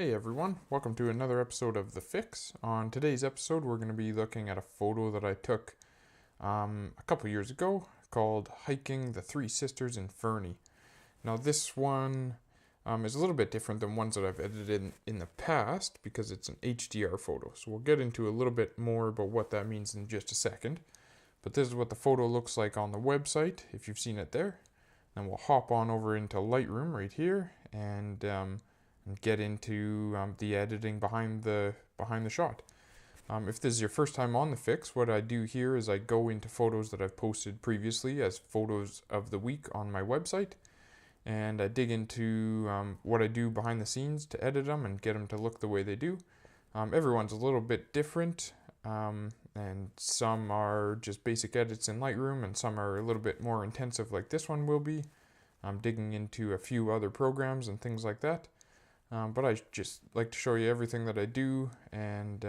Hey everyone, welcome to another episode of The Fix. On today's episode, we're going to be looking at a photo that I took a couple years ago called Hiking the Three Sisters in Fernie. Now, this one is a little bit different than ones that I've edited in the past because it's an HDR photo. So we'll get into a little bit more about what that means in just a second. But this is what the photo looks like on the website, if you've seen it there. Then we'll hop on over into Lightroom right here and get into the editing behind the shot. If this is your first time on The Fix, what I do here is I go into photos that I've posted previously as photos of the week on my website, and I dig into what I do behind the scenes to edit them and get them to look the way they do. Everyone's a little bit different, and some are just basic edits in Lightroom, and some are a little bit more intensive like this one will be. I'm digging into a few other programs and things like that. But I just like to show you everything that I do and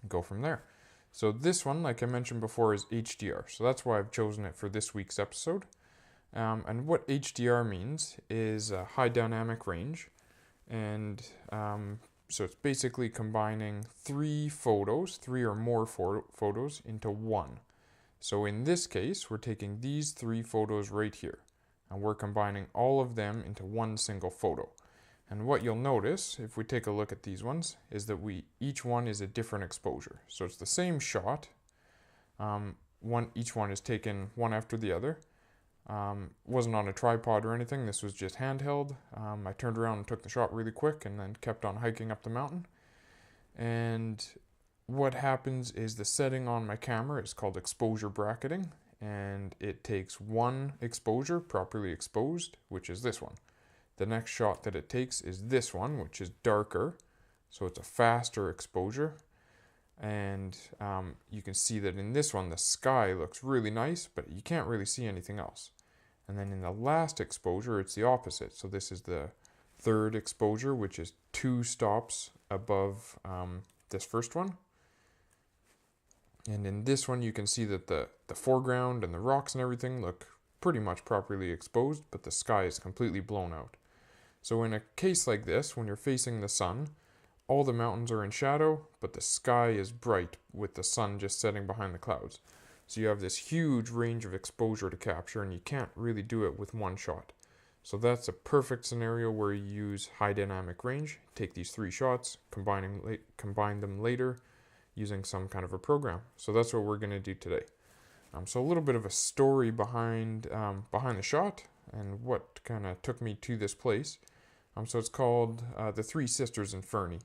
go from there. So this one, like I mentioned before, is HDR. So that's why I've chosen it for this week's episode. And what HDR means is high dynamic range. And so it's basically combining three or more photos into one. So in this case, we're taking these three photos right here. And we're combining all of them into one single photo. And what you'll notice, if we take a look at these ones, is that each one is a different exposure. So it's the same shot. Each one is taken one after the other. Wasn't on a tripod or anything. This was just handheld. I turned around and took the shot really quick and then kept on hiking up the mountain. And what happens is the setting on my camera is called exposure bracketing. And it takes one exposure properly exposed, which is this one. The next shot that it takes is this one, which is darker, so it's a faster exposure. And you can see that in this one, the sky looks really nice, but you can't really see anything else. And then in the last exposure, it's the opposite. So this is the third exposure, which is 2 stops above this first one. And in this one, you can see that the foreground and the rocks and everything look pretty much properly exposed, but the sky is completely blown out. So in a case like this, when you're facing the sun, all the mountains are in shadow, but the sky is bright with the sun just setting behind the clouds. So you have this huge range of exposure to capture, and you can't really do it with one shot. So that's a perfect scenario where you use high dynamic range, take these 3 shots, combine them later using some kind of a program. So that's what we're going to do today. So a little bit of a story behind the shot and what kind of took me to this place. So it's called the Three Sisters in Fernie.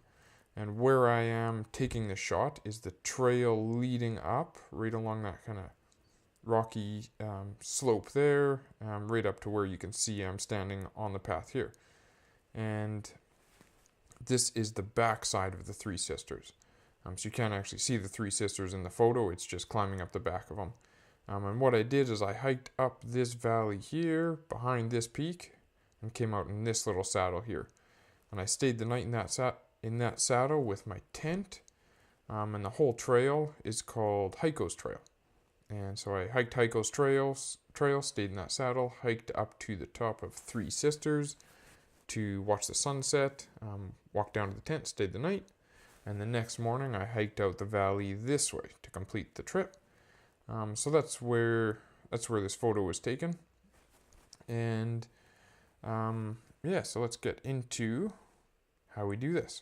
And where I am taking the shot is the trail leading up, right along that kind of rocky slope there, right up to where you can see I'm standing on the path here. And this is the back side of the Three Sisters. So you can't actually see the Three Sisters in the photo, it's just climbing up the back of them. And what I did is I hiked up this valley here, behind this peak, and came out in this little saddle here. And I stayed the night in that saddle with my tent. And the whole trail is called Heiko's Trail. And so I hiked Heiko's trail, stayed in that saddle, hiked up to the top of Three Sisters to watch the sunset, walked down to the tent, stayed the night. And the next morning I hiked out the valley this way to complete the trip. So that's where this photo was taken. And so let's get into how we do this.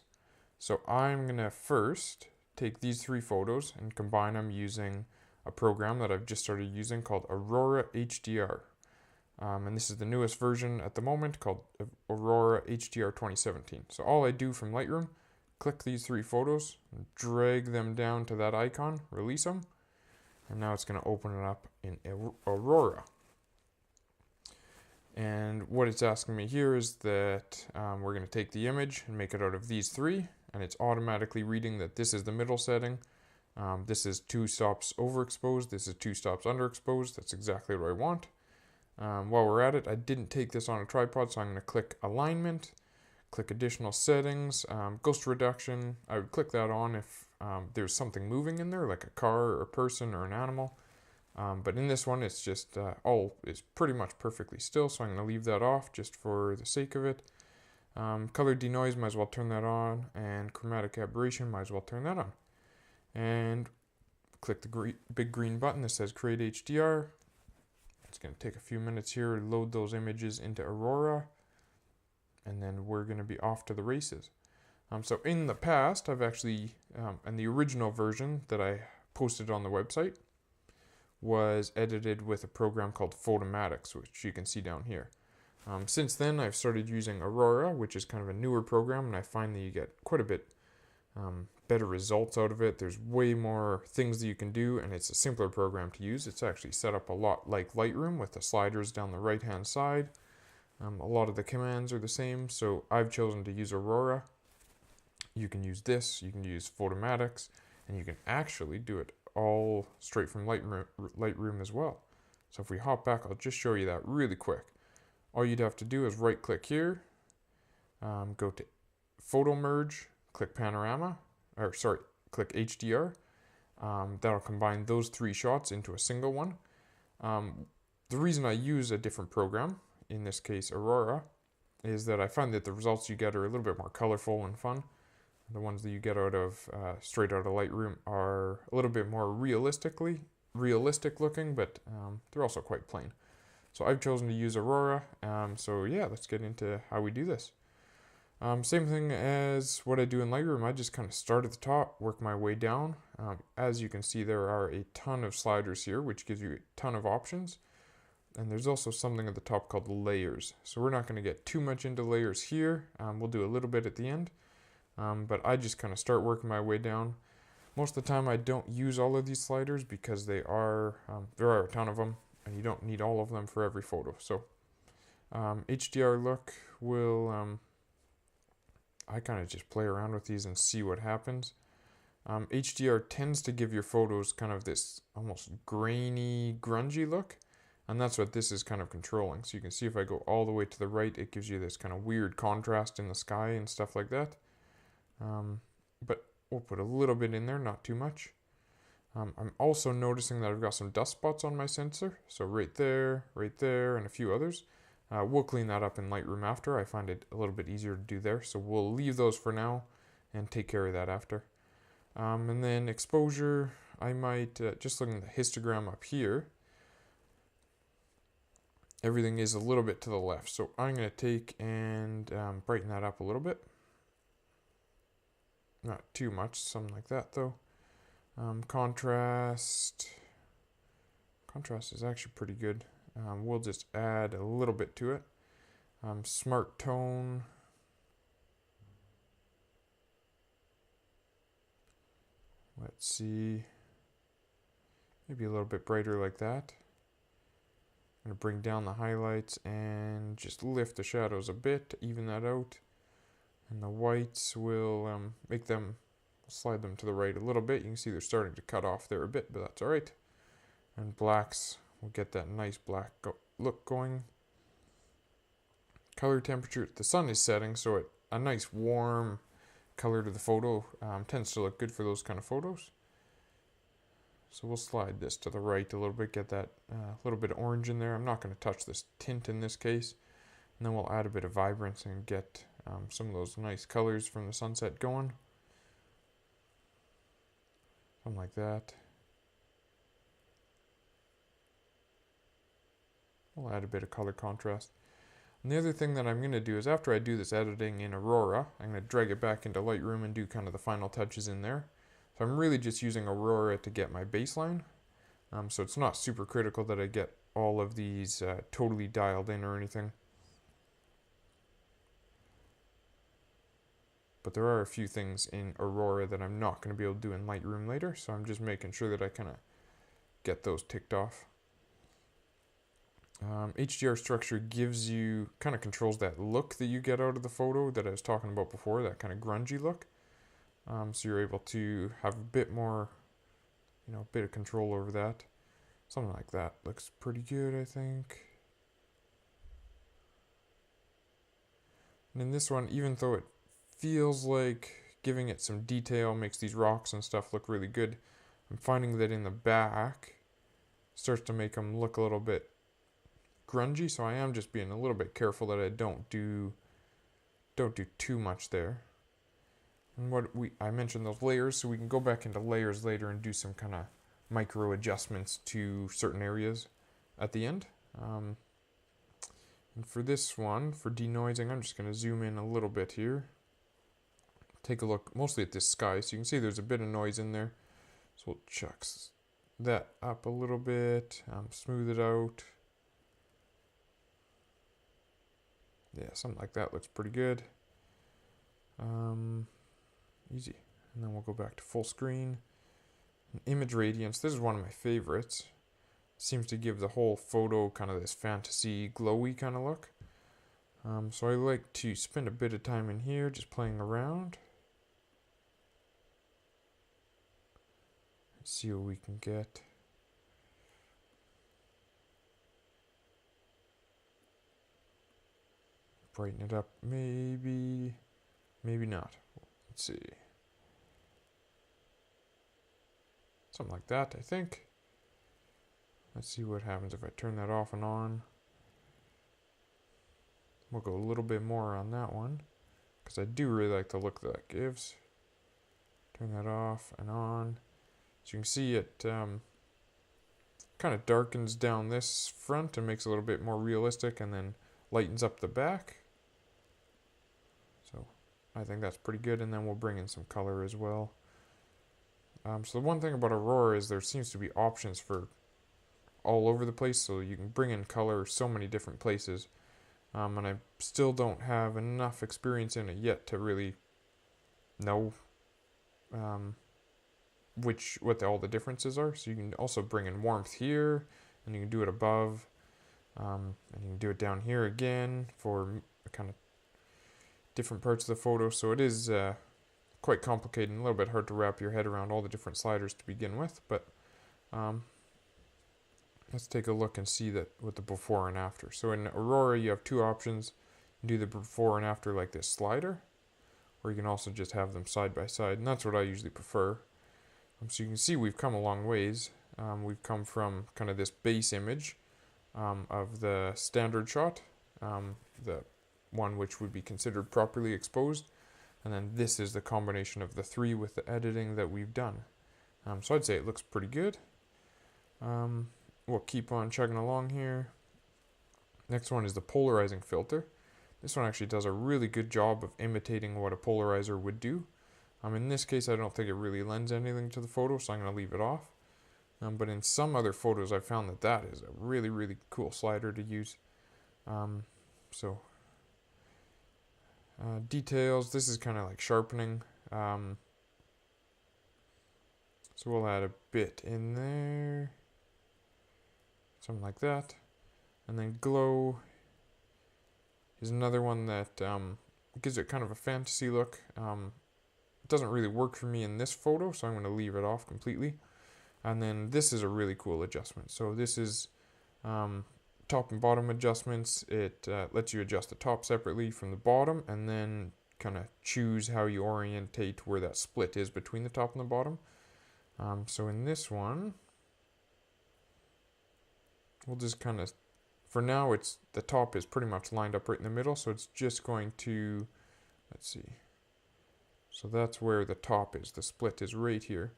So I'm going to first take these 3 photos and combine them using a program that I've just started using called Aurora HDR. And this is the newest version at the moment called Aurora HDR 2017. So all I do from Lightroom, click these 3 photos, drag them down to that icon, release them, and now it's going to open it up in Aurora. And what it's asking me here is that we're going to take the image and make it out of these 3, and it's automatically reading that this is the middle setting. This is 2 stops overexposed, this is 2 stops underexposed. That's exactly what I want. While we're at it, I didn't take this on a tripod, so I'm going to click alignment, click additional settings, ghost reduction. I would click that on if there's something moving in there, like a car or a person or an animal. But in this one, it's just all is pretty much perfectly still, so I'm going to leave that off just for the sake of it. Color denoise, might as well turn that on, and chromatic aberration, might as well turn that on. And click the big green button that says Create HDR. It's going to take a few minutes here to load those images into Aurora, and then we're going to be off to the races. So in the past, I've actually, and the original version that I posted on the website was edited with a program called Photomatix, which you can see down here. Since then, I've started using Aurora, which is kind of a newer program, and I find that you get quite a bit better results out of it. There's way more things that you can do, and it's a simpler program to use. It's actually set up a lot like Lightroom with the sliders down the right-hand side. A lot of the commands are the same, so I've chosen to use Aurora. You can use this, you can use Photomatix, and you can actually do it all straight from Lightroom as well. So if we hop back, I'll just show you that really quick. All you'd have to do is right click here, go to Photo Merge, click Panorama, click HDR. That'll combine those three shots into a single one. The reason I use a different program, in this case Aurora, is that I find that the results you get are a little bit more colorful and fun. The ones that you get out of straight out of Lightroom are a little bit more realistic looking, but they're also quite plain. So I've chosen to use Aurora. So yeah, let's get into how we do this. Same thing as what I do in Lightroom. I just kind of start at the top, work my way down. As you can see, there are a ton of sliders here, which gives you a ton of options. And there's also something at the top called layers. So we're not going to get too much into layers here. We'll do a little bit at the end. But I just kind of start working my way down. Most of the time I don't use all of these sliders because there are a ton of them, and you don't need all of them for every photo. So HDR look will, I kind of just play around with these and see what happens. HDR tends to give your photos kind of this almost grainy, grungy look, and that's what this is kind of controlling. So you can see if I go all the way to the right, it gives you this kind of weird contrast in the sky and stuff like that. But we'll put a little bit in there, not too much. I'm also noticing that I've got some dust spots on my sensor. So right there, and a few others. We'll clean that up in Lightroom after. I find it a little bit easier to do there. So we'll leave those for now and take care of that after. And then exposure, I might, just looking at the histogram up here, everything is a little bit to the left. So I'm going to take and brighten that up a little bit. Not too much, something like that though. Contrast is actually pretty good. We'll just add a little bit to it. Smart tone. Let's see. Maybe a little bit brighter like that. I'm going to bring down the highlights and just lift the shadows a bit to even that out. And the whites will slide them to the right a little bit. You can see they're starting to cut off there a bit, but that's alright. And blacks, we'll get that nice black look going. Color temperature, the sun is setting, so a nice warm color to the photo tends to look good for those kind of photos. So we'll slide this to the right a little bit, get that little bit of orange in there. I'm not going to touch this tint in this case. And then we'll add a bit of vibrance and get some of those nice colors from the sunset going. Something like that. We'll add a bit of color contrast. And the other thing that I'm going to do is after I do this editing in Aurora, I'm going to drag it back into Lightroom and do kind of the final touches in there. So I'm really just using Aurora to get my baseline. So it's not super critical that I get all of these totally dialed in or anything. But there are a few things in Aurora that I'm not going to be able to do in Lightroom later, so I'm just making sure that I kind of get those ticked off. HDR structure gives you, kind of controls that look that you get out of the photo that I was talking about before, that kind of grungy look. So you're able to have a bit more, a bit of control over that. Something like that looks pretty good, I think. And in this one, even though it feels like giving it some detail makes these rocks and stuff look really good, I'm finding that in the back starts to make them look a little bit grungy, so I am just being a little bit careful that I don't do don't do too much there. And I mentioned those layers, so we can go back into layers later and do some kind of micro adjustments to certain areas at the end. And for this one, for denoising, I'm just going to zoom in a little bit here. Take a look mostly at this sky, so you can see there's a bit of noise in there. So we'll chuck that up a little bit, smooth it out. Yeah, something like that looks pretty good. Easy. And then we'll go back to full screen. And image radiance, this is one of my favorites. Seems to give the whole photo kind of this fantasy, glowy kind of look. So I like to spend a bit of time in here just playing around. Let's see what we can get. Brighten it up, maybe not. Let's see. Something like that, I think. Let's see what happens if I turn that off and on. We'll go a little bit more on that one, because I do really like the look that gives. Turn that off and on. So you can see it kind of darkens down this front and makes it a little bit more realistic, and then lightens up the back. So I think that's pretty good, and then we'll bring in some color as well. So the one thing about Aurora is there seems to be options for all over the place, so you can bring in color so many different places. And I still don't have enough experience in it yet to really know what all the differences are. So you can also bring in warmth here, and you can do it above, and you can do it down here again for kind of different parts of the photo. So it is quite complicated and a little bit hard to wrap your head around all the different sliders to begin with, but let's take a look and see that with the before and after. So in Aurora, you have two options. You can do the before and after like this slider, or you can also just have them side by side, and that's what I usually prefer. So you can see we've come a long ways. We've come from kind of this base image of the standard shot, the one which would be considered properly exposed, and then this is the combination of the three with the editing that we've done. So I'd say it looks pretty good. We'll keep on chugging along here. Next one is the polarizing filter. This one actually does a really good job of imitating what a polarizer would do. In this case, I don't think it really lends anything to the photo, so I'm going to leave it off. But in some other photos, I found that is a really, really cool slider to use. Details, this is kind of like sharpening. So we'll add a bit in there. Something like that. And then glow is another one that gives it kind of a fantasy look. It doesn't really work for me in this photo, so I'm going to leave it off completely. And then this is a really cool adjustment. So this is top and bottom adjustments. It lets you adjust the top separately from the bottom, and then kind of choose how you orientate where that split is between the top and the bottom. So in this one, we'll just kind of, for now, the top is pretty much lined up right in the middle, so it's just going to, let's see. So that's where the top is. The split is right here,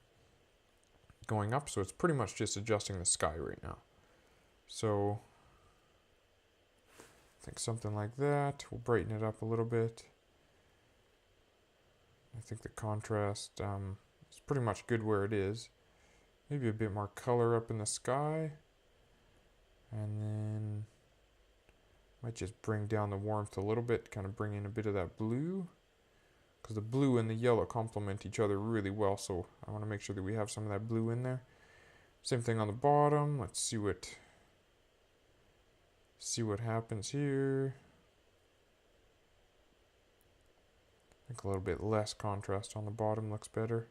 going up, so it's pretty much just adjusting the sky right now. So I think something like that. We'll brighten it up a little bit. I think the contrast is pretty much good where it is. Maybe a bit more color up in the sky. And then might just bring down the warmth a little bit, kind of bring in a bit of that blue, because the blue and the yellow complement each other really well, so I want to make sure that we have some of that blue in there. Same thing on the bottom. Let's see what happens here. I think a little bit less contrast on the bottom looks better.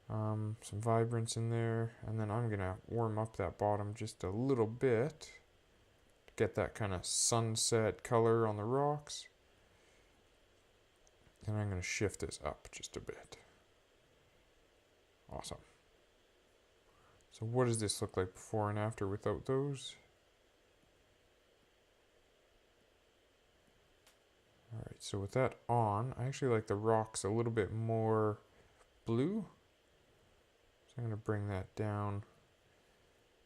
Some vibrance in there, and then I'm gonna warm up that bottom just a little bit to get that kind of sunset color on the rocks. And I'm gonna shift this up just a bit. Awesome. So what does this look like before and after without those? Alright, so with that on, I actually like the rocks a little bit more blue. So I'm going to bring that down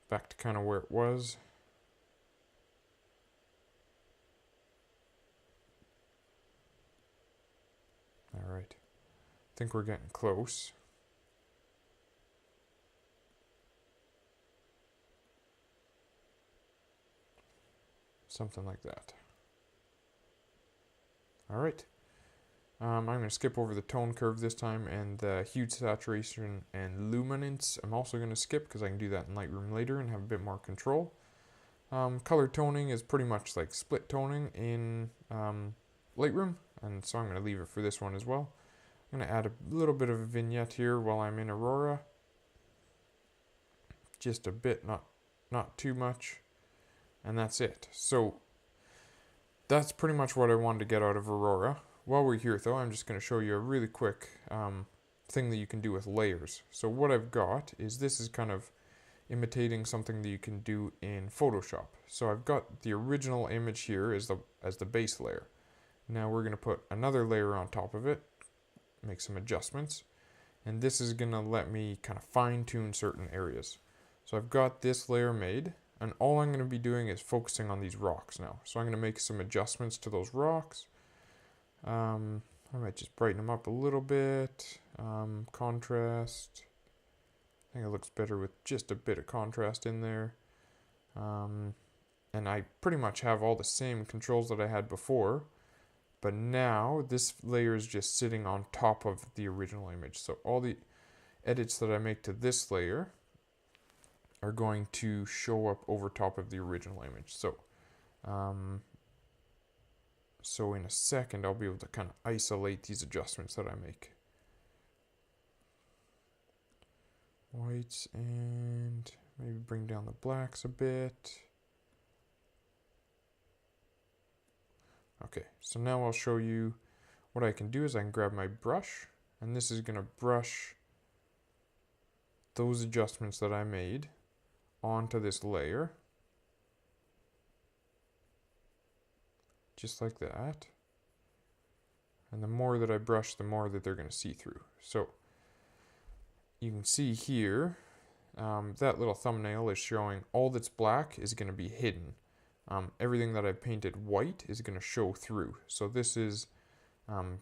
back to kind of where it was. Alright, I think we're getting close. Something like that. Alright. I'm going to skip over the tone curve this time, and the hue, saturation, and luminance I'm also going to skip because I can do that in Lightroom later and have a bit more control. Color toning is pretty much like split toning in Lightroom, and so I'm going to leave it for this one as well. I'm going to add a little bit of a vignette here while I'm in Aurora. Just a bit, not too much, and that's it. So that's pretty much what I wanted to get out of Aurora. While we're here though, I'm just going to show you a really quick thing that you can do with layers. So what I've got is, this is kind of imitating something that you can do in Photoshop. So I've got the original image here as the base layer. Now we're going to put another layer on top of it, make some adjustments, and this is going to let me kind of fine tune certain areas. So I've got this layer made, and all I'm going to be doing is focusing on these rocks now. So I'm going to make some adjustments to those rocks. I might just brighten them up a little bit. Contrast. I think it looks better with just a bit of contrast in there. And I pretty much have all the same controls that I had before, but now this layer is just sitting on top of the original image. So all the edits that I make to this layer are going to show up over top of the original image. So in a second, I'll be able to kind of isolate these adjustments that I make. Whites, and maybe bring down the blacks a bit. Okay, so now I'll show you what I can do. Is I can grab my brush, and this is going to brush those adjustments that I made onto this layer. Just like that. And the more that I brush, the more that they're going to see through. So you can see here, that little thumbnail is showing all that's black is going to be hidden. Everything that I painted white is going to show through. So this is kind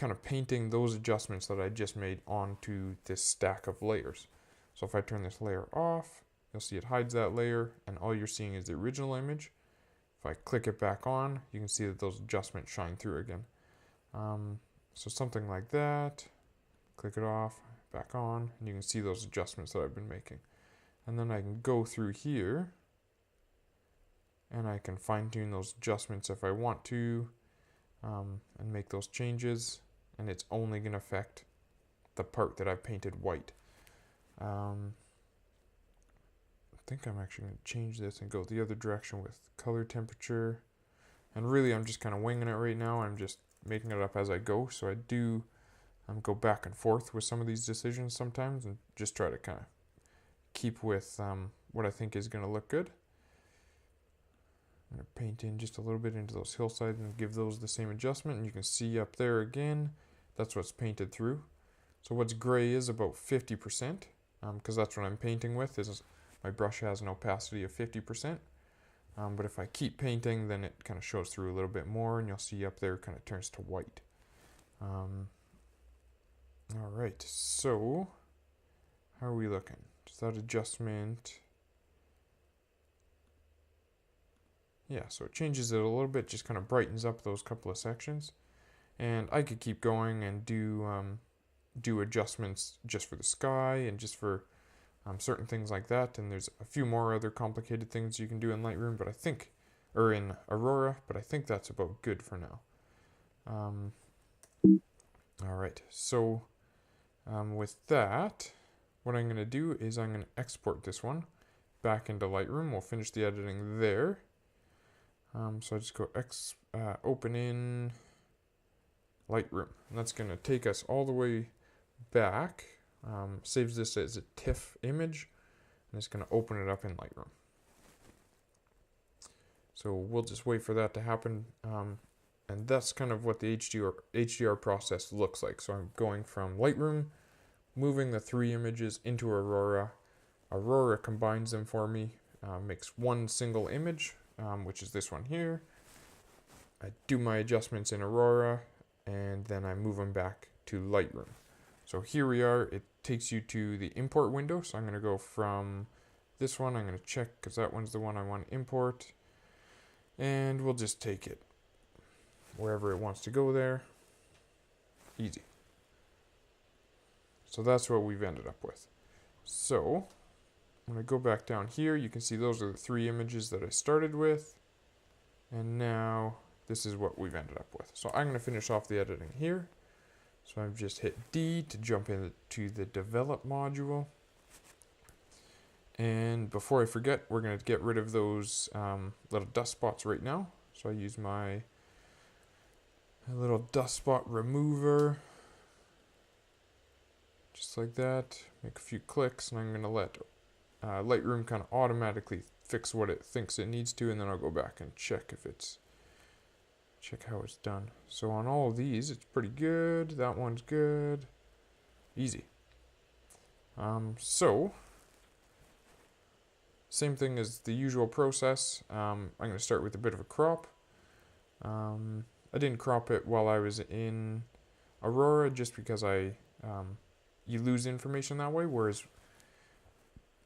of painting those adjustments that I just made onto this stack of layers. So if I turn this layer off, you'll see it hides that layer, and all you're seeing is the original image. If I click it back on, you can see that those adjustments shine through again. So something like that. Click it off, back on, and you can see those adjustments that I've been making. And then I can go through here, and I can fine tune those adjustments if I want to, and make those changes, and it's only going to affect the part that I've painted white. I think I'm actually going to change this and go the other direction with color temperature. And really, I'm just kind of winging it right now. I'm just making it up as I go. So I do go back and forth with some of these decisions sometimes, and just try to kind of keep with what I think is going to look good. I'm going to paint in just a little bit into those hillsides and give those the same adjustment. And you can see up there again, that's what's painted through. So what's gray is about 50%, because that's what I'm painting with. Is my brush has an opacity of 50%. But if I keep painting, then it kind of shows through a little bit more, and you'll see up there it kind of turns to white. Alright, so how are we looking? Does that adjustment... Yeah, so it changes it a little bit, just kind of brightens up those couple of sections. And I could keep going and do adjustments just for the sky and just for certain things like that. And there's a few more other complicated things you can do in Lightroom, but I think, or in Aurora, but I think that's about good for now. Alright, so with that, what I'm going to do is I'm going to export this one back into Lightroom. We'll finish the editing there. So I just go open in Lightroom, and that's going to take us all the way back. Saves this as a TIFF image, and it's going to open it up in Lightroom. So we'll just wait for that to happen, And that's kind of what the HDR process looks like. So I'm going from Lightroom, moving the 3 images into Aurora. Aurora combines them for me, makes one single image, which is this one here. I do my adjustments in Aurora, and then I move them back to Lightroom. So here we are. It takes you to the import window. So I'm going to go from this one. I'm going to check because that one's the one I want to import. And we'll just take it wherever it wants to go there. Easy. So that's what we've ended up with. So I'm going to go back down here. You can see those are the 3 images that I started with. And now this is what we've ended up with. So I'm going to finish off the editing here. So I've just hit D to jump into the develop module. And before I forget, we're going to get rid of those little dust spots right now. So I use my little dust spot remover. Just like that. Make a few clicks, and I'm going to let Lightroom kind of automatically fix what it thinks it needs to, and then I'll go back and check how it's done. So on all of these, it's pretty good. That one's good. Easy. So same thing as the usual process. I'm going to start with a bit of a crop. I didn't crop it while I was in Aurora just because you lose information that way, whereas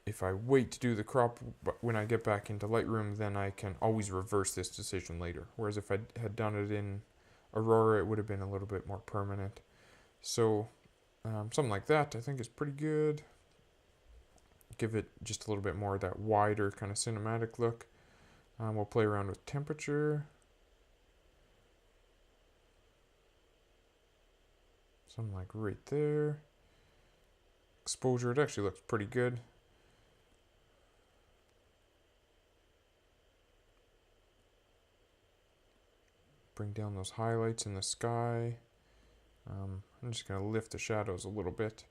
if I wait to do the crop when I get back into Lightroom, then I can always reverse this decision later. Whereas if I had done it in Aurora, it would have been a little bit more permanent. So something like that I think is pretty good. Give it just a little bit more of that wider kind of cinematic look. We'll play around with temperature. Something like right there. Exposure, it actually looks pretty good. Bring down those highlights in the sky. I'm just going to lift the shadows a little bit.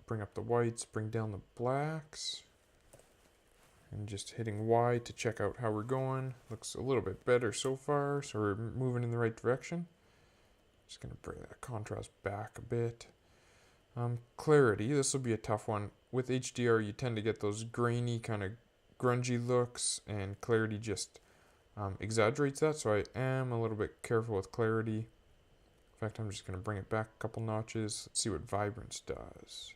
Bring up the whites, bring down the blacks. And just hitting Y to check out how we're going. Looks a little bit better so far, so we're moving in the right direction. Just going to bring that contrast back a bit. Clarity, this will be a tough one. With HDR, you tend to get those grainy, kind of grungy looks, and clarity just exaggerates that, so I am a little bit careful with clarity. In fact, I'm just going to bring it back a couple notches. Let's see what vibrance does.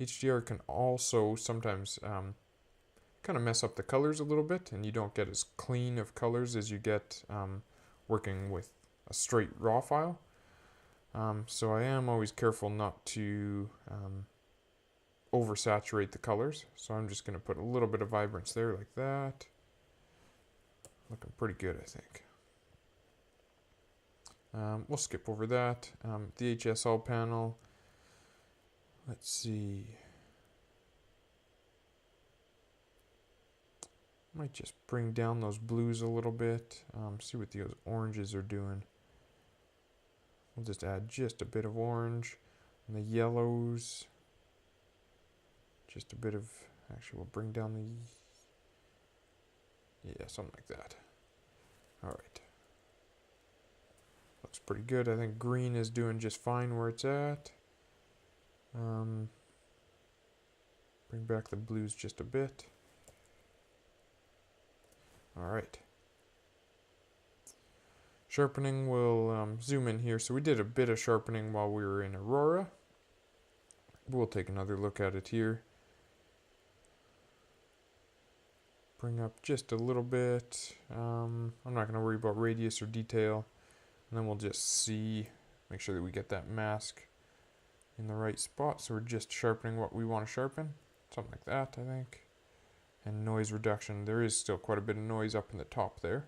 HDR can also sometimes kind of mess up the colors a little bit, and you don't get as clean of colors as you get working with a straight raw file. So I am always careful not to oversaturate the colors. So I'm just going to put a little bit of vibrance there like that. Looking pretty good, I think. We'll skip over that. The HSL panel. Let's see. Might just bring down those blues a little bit. See what those oranges are doing. We'll just add just a bit of orange. And the yellows. Just a bit of, actually we'll bring down yeah, something like that. Alright. Looks pretty good. I think green is doing just fine where it's at. Bring back the blues just a bit. Alright. Sharpening, we'll zoom in here. So we did a bit of sharpening while we were in Aurora. We'll take another look at it here. Bring up just a little bit. I'm not going to worry about radius or detail. And then we'll just see, make sure that we get that mask in the right spot. So we're just sharpening what we want to sharpen. Something like that, I think. And noise reduction. There is still quite a bit of noise up in the top there.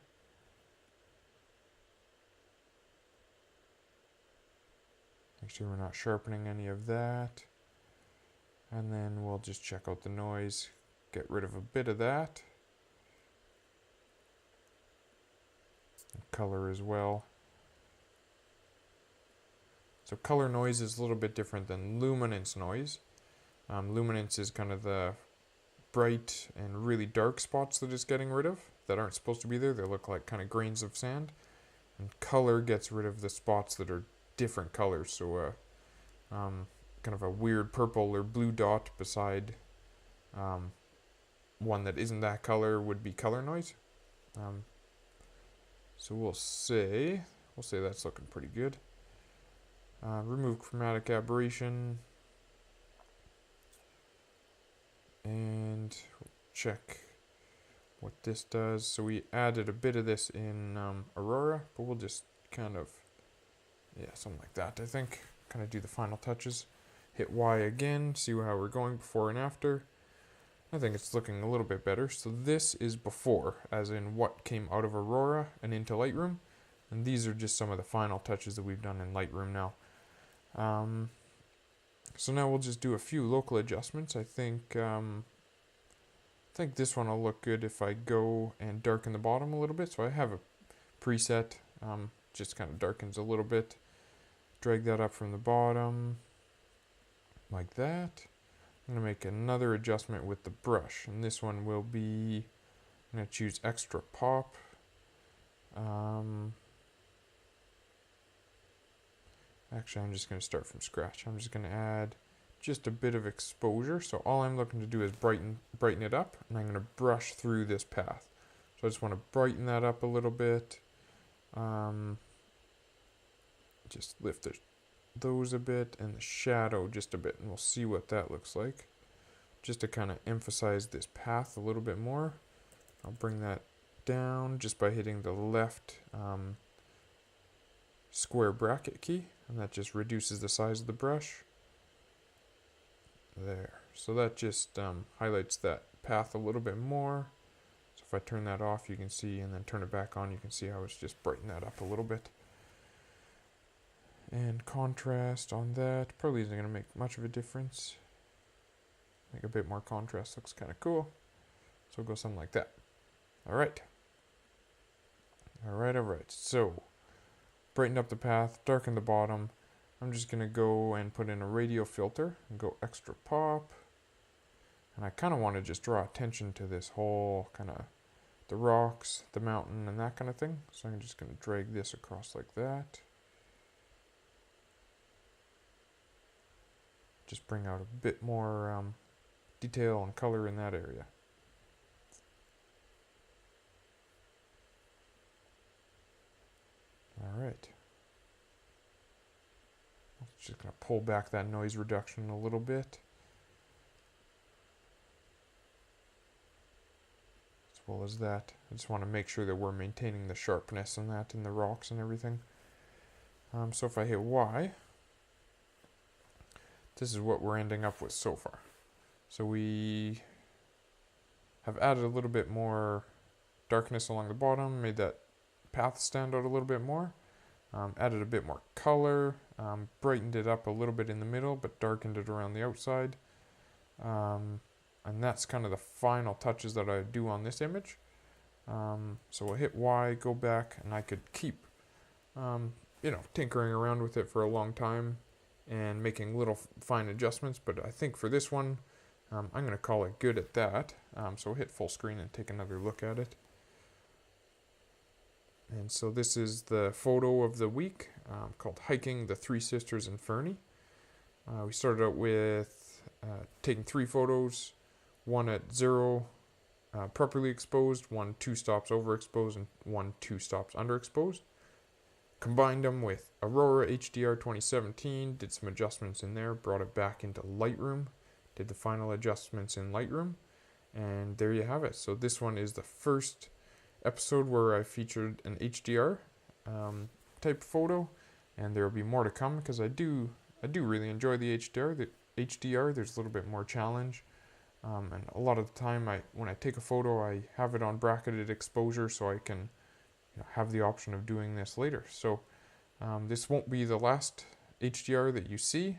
Make sure we're not sharpening any of that. And then we'll just check out the noise. Get rid of a bit of that. And color as well. So color noise is a little bit different than luminance noise. Luminance is kind of the bright and really dark spots that it's getting rid of. that aren't supposed to be there. They look like kind of grains of sand. And color gets rid of the spots that are different colors. So kind of a weird purple or blue dot beside one that isn't that color would be color noise. So we'll say that's looking pretty good. Remove chromatic aberration, and check what this does. So we added a bit of this in Aurora, but we'll just kind of, something like that, I think. Kind of do the final touches. Hit Y again, see how we're going before and after. I think it's looking a little bit better. So this is before, as in what came out of Aurora and into Lightroom. And these are just some of the final touches that we've done in Lightroom now. So now we'll just do a few local adjustments. I think this one will look good if I go and darken the bottom a little bit. So I have a preset, just kind of darkens a little bit. Drag that up from the bottom, like that. I'm going to make another adjustment with the brush, and this one will be, I'm going to choose extra pop. Actually, I'm just going to start from scratch. I'm just going to add just a bit of exposure. So all I'm looking to do is brighten it up, and I'm going to brush through this path. So I just want to brighten that up a little bit. Just lift those a bit, and the shadow just a bit, and we'll see what that looks like. Just to kind of emphasize this path a little bit more, I'll bring that down just by hitting the left square bracket key, and that just reduces the size of the brush. There. So that just highlights that path a little bit more. So if I turn that off, you can see, and then turn it back on, you can see how it's just brightened that up a little bit. And contrast on that probably isn't going to make much of a difference. I think a bit more contrast looks kind of cool. So we'll go something like that. Alright. So, brighten up the path, darken the bottom. I'm just going to go and put in a radio filter and go extra pop. And I kind of want to just draw attention to this whole kind of the rocks, the mountain, and that kind of thing. So I'm just going to drag this across like that. Just bring out a bit more detail and color in that area. Alright. Just going to pull back that noise reduction a little bit. As well as that. I just want to make sure that we're maintaining the sharpness and that in the rocks and everything. So if I hit Y, this is what we're ending up with so far. So we have added a little bit more darkness along the bottom, made that path stand out a little bit more, added a bit more color, brightened it up a little bit in the middle, but darkened it around the outside. And that's kind of the final touches that I do on this image. So we'll hit Y, go back, and I could keep, tinkering around with it for a long time and making little fine adjustments, but I think for this one, I'm going to call it good at that. So we'll hit full screen and take another look at it. And so this is the photo of the week called Hiking the Three Sisters in Fernie. We started out with taking 3 photos, one at 0 properly exposed, one 2 stops overexposed, and one 2 stops underexposed. Combined them with Aurora HDR 2017, did some adjustments in there, brought it back into Lightroom, did the final adjustments in Lightroom, and there you have it. So this one is the first episode where I featured an HDR type photo, and there will be more to come because I do really enjoy the HDR. The HDR, there's a little bit more challenge, and a lot of the time when I take a photo, I have it on bracketed exposure so I can have the option of doing this later. So this won't be the last HDR that you see,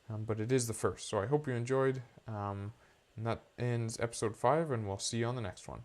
but it is the first. So I hope you enjoyed, and that ends episode 5, and we'll see you on the next one.